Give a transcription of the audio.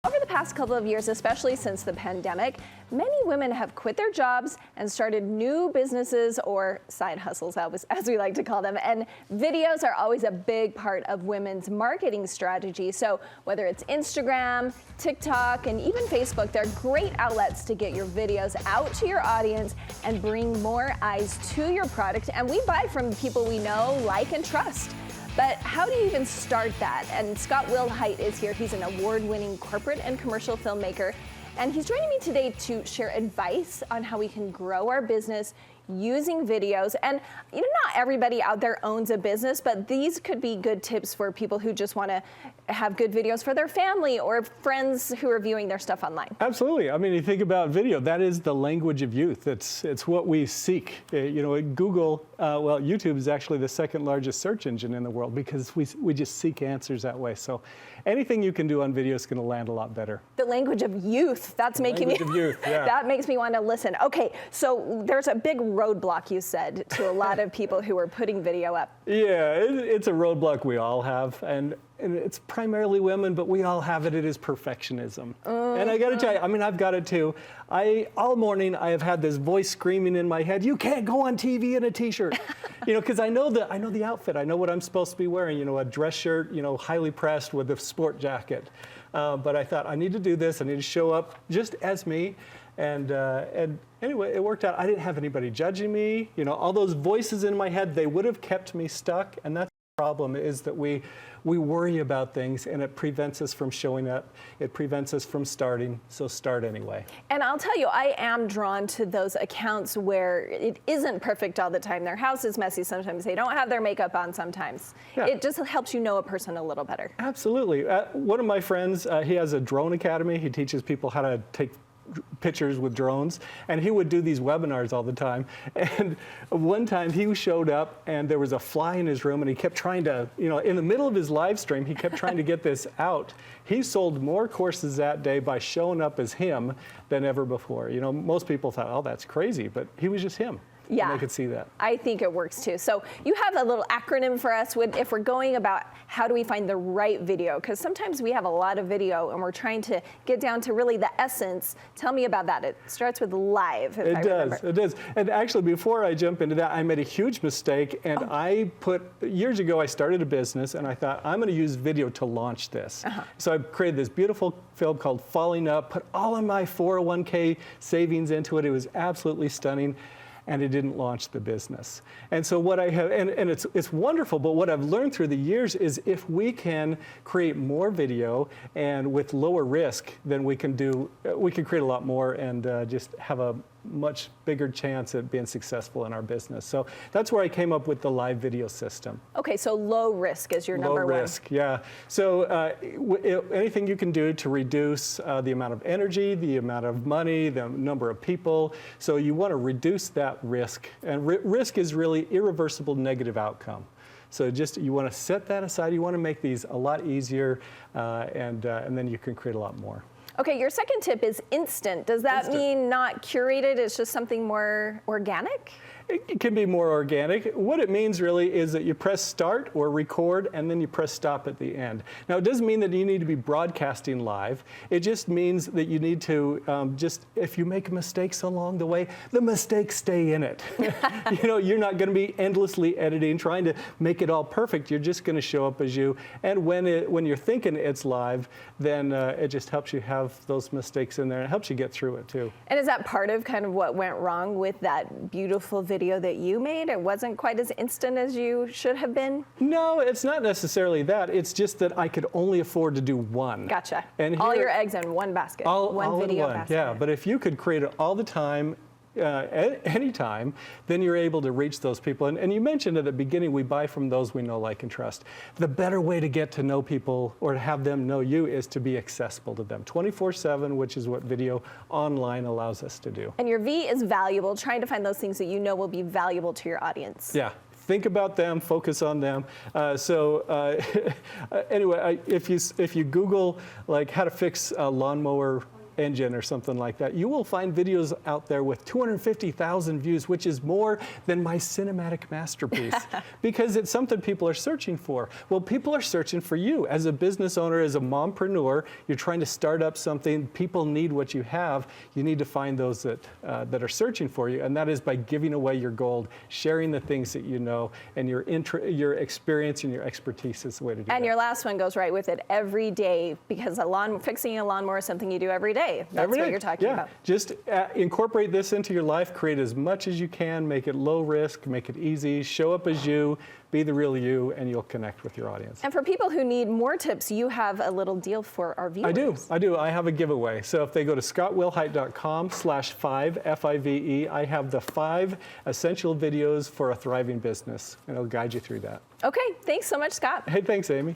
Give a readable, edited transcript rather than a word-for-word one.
Over the past couple of years, especially since the pandemic, many women have quit their jobs and started new businesses or side hustles, as we like to call them. And videos are always a big part of women's marketing strategy. So whether it's Instagram, TikTok, and even Facebook, they're great outlets to get your videos out to your audience and bring more eyes to your product. And we buy from people we know, like, and trust. But how do you even start that? And Scott Wilhite is here. He's an award-winning corporate and commercial filmmaker. And he's joining me today to share advice on how we can grow our business using videos. And not everybody out there owns a business, but these could be good tips for people who just want to have good videos for their family or friends who are viewing their stuff online. Absolutely. I mean, you think about video, that is the language of youth. It's what we seek. At Google, YouTube is actually the second largest search engine in the world because we just seek answers that way. So anything you can do on video is going to land a lot better. The language of youth, that's making me, that makes me want to listen. Okay, so there's a big roadblock, you said, to a lot of people who are putting video up. Yeah, it's a roadblock we all have, and it's primarily women, but we all have it. It is perfectionism. And I got to tell you, I mean, I've got it too. All morning I have had this voice screaming in my head, "You can't go on TV in a t-shirt," because I know the outfit. I know what I'm supposed to be wearing. A dress shirt, highly pressed with a sport jacket. But I thought I need to do this. I need to show up just as me. And anyway, it worked out. I didn't have anybody judging me. All those voices in my head, they would have kept me stuck. And that's the problem, is that we worry about things and it prevents us from showing up. It prevents us from starting. So start anyway. And I'll tell you, I am drawn to those accounts where it isn't perfect all the time. Their house is messy sometimes. They don't have their makeup on sometimes. Yeah. It just helps you know a person a little better. Absolutely. One of my friends, he has a drone academy. He teaches people how to take pictures with drones, and he would do these webinars all the time. And one time he showed up and there was a fly in his room, and he kept trying to, in the middle of his live stream, he kept trying to get this out. He sold more courses that day by showing up as him than ever before. Most people thought, oh, that's crazy, but he was just him. Yeah, and they could see that. I think it works too. So you have a little acronym for us if we're going about how do we find the right video? Because sometimes we have a lot of video and we're trying to get down to really the essence. Tell me about that. It starts with live. It does. And actually, before I jump into that, I made a huge mistake. And years ago, I started a business and I thought, I'm going to use video to launch this. So I created this beautiful film called Falling Up, put all of my 401k savings into it. It was absolutely stunning. And it didn't launch the business. And so what I have, and it's wonderful, but what I've learned through the years is if we can create more video and with lower risk, then we can create a lot more and just have a much bigger chance at being successful in our business. So that's where I came up with the live video system. Okay, so low risk is your number one. Low risk, yeah. So anything you can do to reduce the amount of energy, the amount of money, the number of people. So you want to reduce that risk. And risk is really irreversible negative outcome. So you want to set that aside. You want to make these a lot easier, and then you can create a lot more. Okay, your second tip is instant. Does that mean not curated? It's just something more organic? It can be more organic. What it means really is that you press start or record and then you press stop at the end. Now, it doesn't mean that you need to be broadcasting live. It just means that you need to if you make mistakes along the way, the mistakes stay in it. You're not going to be endlessly editing, trying to make it all perfect. You're just going to show up as you. And when you're thinking it's live, then it just helps you have those mistakes in there. It helps you get through it too. And is that part of kind of what went wrong with that beautiful video that you made? It wasn't quite as instant as you should have been? No, it's not necessarily that. It's just that I could only afford to do one. Gotcha. And all your eggs in one basket. One video basket. Yeah, but if you could create it all the time, anytime, then you're able to reach those people. And you mentioned at the beginning, we buy from those we know, like, and trust. The better way to get to know people or to have them know you is to be accessible to them 24/7, which is what video online allows us to do. And your V is valuable, trying to find those things that you know will be valuable to your audience. Yeah. Think about them, focus on them. Anyway, if you Google like how to fix a lawnmower engine or something like that, you will find videos out there with 250,000 views, which is more than my cinematic masterpiece, because it's something people are searching for. Well, people are searching for you. As a business owner, as a mompreneur, you're trying to start up something, people need what you have. You need to find those that are searching for you, and that is by giving away your gold, sharing the things that you know, and your experience and your expertise is the way to do that. And your last one goes right with it, every day, because fixing a lawnmower is something you do every day. That's every day. What you're talking about. Just incorporate this into your life, create as much as you can, make it low risk, make it easy, show up as you, be the real you, and you'll connect with your audience. And for people who need more tips, you have a little deal for our viewers. I do. I have a giveaway. So if they go to scottwilhite.com/5, F-I-V-E, I have the 5 essential videos for a thriving business, and it'll guide you through that. Okay, thanks so much, Scott. Hey, thanks, Amy.